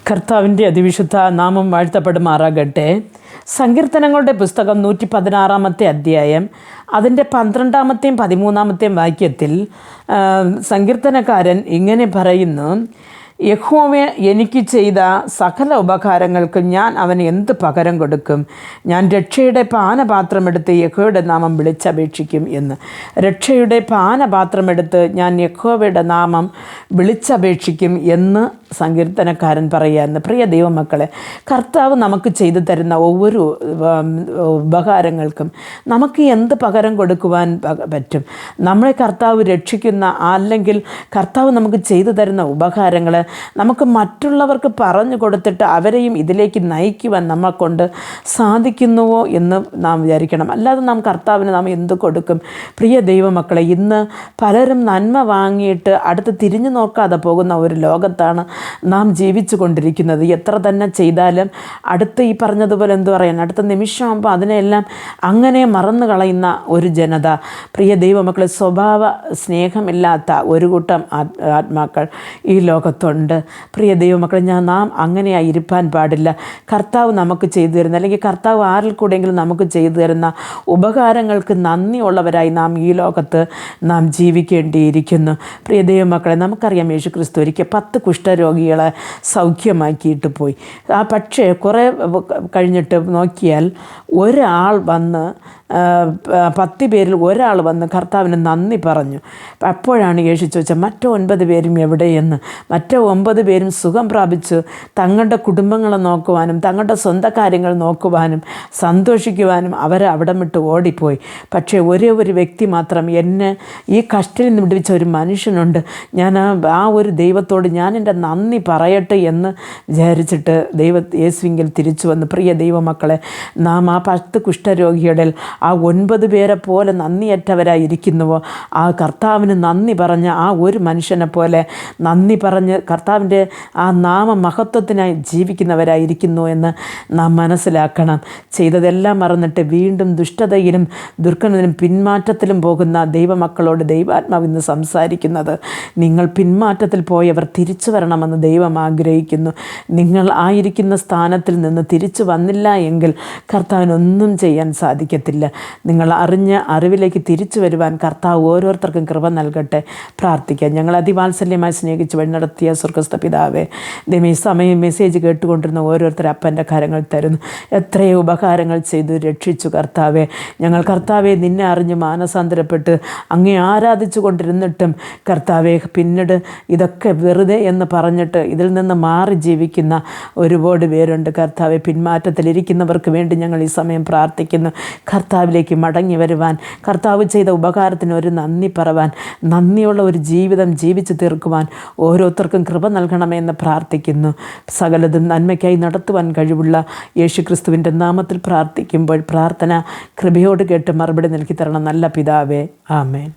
കർത്താവിൻ്റെ അതിവിശുദ്ധ നാമം വാഴ്ത്തപ്പെടുമാറാകട്ടെ. സങ്കീർത്തനങ്ങളുടെ പുസ്തകം 116 അധ്യായം അതിൻ്റെ 12 13 വാക്യത്തിൽ സങ്കീർത്തനക്കാരൻ ഇങ്ങനെ പറയുന്നു: യഹോവ എനിക്ക് ചെയ്ത സകല ഉപകാരങ്ങൾക്ക് ഞാൻ അവന് എന്ത് പകരം കൊടുക്കും? ഞാൻ രക്ഷയുടെ പാനപാത്രമെടുത്ത് യഹോവയുടെ നാമം വിളിച്ചപേക്ഷിക്കും എന്ന്. രക്ഷയുടെ പാനപാത്രമെടുത്ത് ഞാൻ യഹോവയുടെ നാമം വിളിച്ചപേക്ഷിക്കും എന്ന് സങ്കീർത്തനക്കാരൻ പറയുകയെന്ന്. പ്രിയ ദൈവമക്കളെ, കർത്താവ് നമുക്ക് ചെയ്തു തരുന്ന ഒவ்வொരു ഉപകാരങ്ങൾക്കും നമുക്ക് എന്ത് പകരം കൊടുക്കുവാൻ പറ്റും? നമ്മളെ കർത്താവ് രക്ഷിക്കുന്ന, അല്ലെങ്കിൽ കർത്താവ് നമുക്ക് ചെയ്തു തരുന്ന ഉപകാരങ്ങൾ നമുക്ക് മറ്റുള്ളവർക്ക് പറഞ്ഞു കൊടുത്തിട്ട് അവരെയും ഇതിലേക്ക് നയിക്കുവാൻ നമ്മളെക്കൊണ്ട് സാധിക്കുന്നുവോ എന്ന് നാം വിചാരിക്കണം. അല്ലാതെ നാം കർത്താവിന് നാം എന്ത് കൊടുക്കും? പ്രിയ ദൈവമക്കളെ, ഇന്ന് പലരും നന്മ വാങ്ങിയിട്ട് അടുത്ത് തിരിഞ്ഞു നോക്കാതെ പോകുന്ന ഒരു ലോകത്താണ് നാം ജീവിച്ചു കൊണ്ടിരിക്കുന്നത്. എത്ര തന്നെ ചെയ്താലും അടുത്ത് ഈ പറഞ്ഞതുപോലെ എന്തു പറയാൻ, അടുത്ത നിമിഷമാകുമ്പോൾ അതിനെല്ലാം അങ്ങനെ മറന്നു കളയുന്ന ഒരു ജനത. പ്രിയ ദൈവമക്കളെ, സ്വഭാവ സ്നേഹമില്ലാത്ത ഒരു കൂട്ടം ആത്മാക്കൾ ഈ ലോകത്തുണ്ട്. പ്രിയ ദൈവമക്കളെ, നാം അങ്ങനെയായി ഇരിപ്പാൻ പാടില്ല. കർത്താവ് നമുക്ക് ചെയ്തു തരുന്ന, അല്ലെങ്കിൽ കർത്താവ് ആരിൽ കൂടെയെങ്കിലും നമുക്ക് ചെയ്തു തരുന്ന ഉപകാരങ്ങൾക്ക് നന്ദിയുള്ളവരായി നാം ഈ ലോകത്ത് നാം ജീവിക്കേണ്ടിയിരിക്കുന്നു. പ്രിയ ദൈവമക്കളെ, നമുക്കറിയാം യേശുക്രിസ്തു ഒരിക്കൽ 10 കുഷ്ഠരോഗികളെ സൗഖ്യമാക്കിയിട്ട് പോയി. പക്ഷേ കുറേ കഴിഞ്ഞിട്ട് നോക്കിയാൽ ഒരാൾ വന്ന് 10 പേരിൽ ഒരാൾ വന്ന് കർത്താവിന് നന്ദി പറഞ്ഞു. അപ്പോഴാണ് യേശു ചോദിച്ചത്, മറ്റോ 9 പേരും എവിടെയെന്ന്. മറ്റോ 9 പേരും സുഖം പ്രാപിച്ച് തങ്ങളുടെ കുടുംബങ്ങളെ നോക്കുവാനും തങ്ങളുടെ സ്വന്തം കാര്യങ്ങൾ നോക്കുവാനും സന്തോഷിക്കുവാനും അവർ അവിടെ വിട്ട് ഓടിപ്പോയി. പക്ഷേ ഒരേ ഒരു വ്യക്തി മാത്രം, എന്നെ ഈ കഷ്ടത്തിൽ നിന്ന് വിടുവിച്ച ഒരു മനുഷ്യനുണ്ട്, ഞാൻ ആ ഒരു ദൈവത്തോട് ഞാൻ എൻ്റെ നന്ദി പറയട്ടെ എന്ന് വിചാരിച്ചിട്ട് യേശുവിങ്കിൽ തിരിച്ചു വന്നു. പ്രിയ ദൈവമക്കളെ, നാം ആ 10 കുഷ്ഠരോഗിയുടെ ആ 9 പേരെ പോലെ നന്ദിയറ്റവരായിരിക്കുന്നുവോ? ആ കർത്താവിന് നന്ദി പറഞ്ഞ ആ ഒരു മനുഷ്യനെ പോലെ നന്ദി പറഞ്ഞ് കർത്താവിൻ്റെ ആ നാമ മഹത്വത്തിനായി ജീവിക്കുന്നവരായിരിക്കുന്നു എന്ന് നാം മനസ്സിലാക്കണം. ചെയ്തതെല്ലാം മറന്നിട്ട് വീണ്ടും ദുഷ്ടതയിലും ദുർഘടത്തിലും പിന്മാറ്റത്തിലും പോകുന്ന ദൈവമക്കളോട് ദൈവാത്മാവ് ഇന്ന് സംസാരിക്കുന്നത്, നിങ്ങൾ പിന്മാറ്റത്തിൽ പോയവർ തിരിച്ചു വരണമെന്ന് ദൈവം ആഗ്രഹിക്കുന്നു. നിങ്ങൾ ആയിരിക്കുന്ന സ്ഥാനത്തിൽ നിന്ന് തിരിച്ചു വന്നില്ല എങ്കിൽ കർത്താവിനൊന്നും ചെയ്യാൻ സാധിക്കത്തില്ല. നിങ്ങൾ അറിഞ്ഞ അറിവിലേക്ക് തിരിച്ചു വരുവാൻ കർത്താവ് ഓരോരുത്തർക്കും കൃപ നൽകട്ടെ. പ്രാർത്ഥിക്കാം. ഞങ്ങൾ അതിവാത്സല്യമായി സ്നേഹിച്ച് വഴി നടത്തിയ സ്വർഗ്ഗസ്ഥ പിതാവേ, ഈ സമയം മെസ്സേജ് കേട്ടുകൊണ്ടിരുന്ന ഓരോരുത്തർ അപ്പൻ്റെ കരങ്ങൾ തരുന്നു. എത്രയോ ഉപകാരങ്ങൾ ചെയ്തു രക്ഷിച്ചു കർത്താവേ. ഞങ്ങൾ കർത്താവെ നിന്നെ അറിഞ്ഞ് മാനസാന്തരപ്പെട്ട് അങ്ങേ ആരാധിച്ചു കൊണ്ടിരുന്നിട്ടും കർത്താവെ പിന്നീട് ഇതൊക്കെ വെറുതെ എന്ന് പറഞ്ഞിട്ട് ഇതിൽ നിന്ന് മാറി ജീവിക്കുന്ന ഒരുപാട് പേരുണ്ട്. കർത്താവെ, പിന്മാറ്റത്തിലിരിക്കുന്നവർക്ക് വേണ്ടി ഞങ്ങൾ ഈ സമയം പ്രാർത്ഥിക്കുന്നു. കർത്താവിലേക്ക് മടങ്ങി വരുവാൻ, കർത്താവ് ചെയ്ത ഉപകാരത്തിന് ഒരു നന്ദി പറവാൻ, നന്ദിയുള്ള ഒരു ജീവിതം ജീവിച്ചു തീർക്കുവാൻ ഓരോരുത്തർക്കും കൃപ നൽകണമെന്ന് പ്രാർത്ഥിക്കുന്നു. സകലതും നന്മയ്ക്കായി നടത്തുവാൻ കഴിവുള്ള യേശുക്രിസ്തുവിൻ്റെ നാമത്തിൽ പ്രാർത്ഥിക്കുമ്പോൾ പ്രാർത്ഥന കൃപയോട് കേട്ട് മറുപടി നൽകി തരണം നല്ല പിതാവേ. ആമേൻ.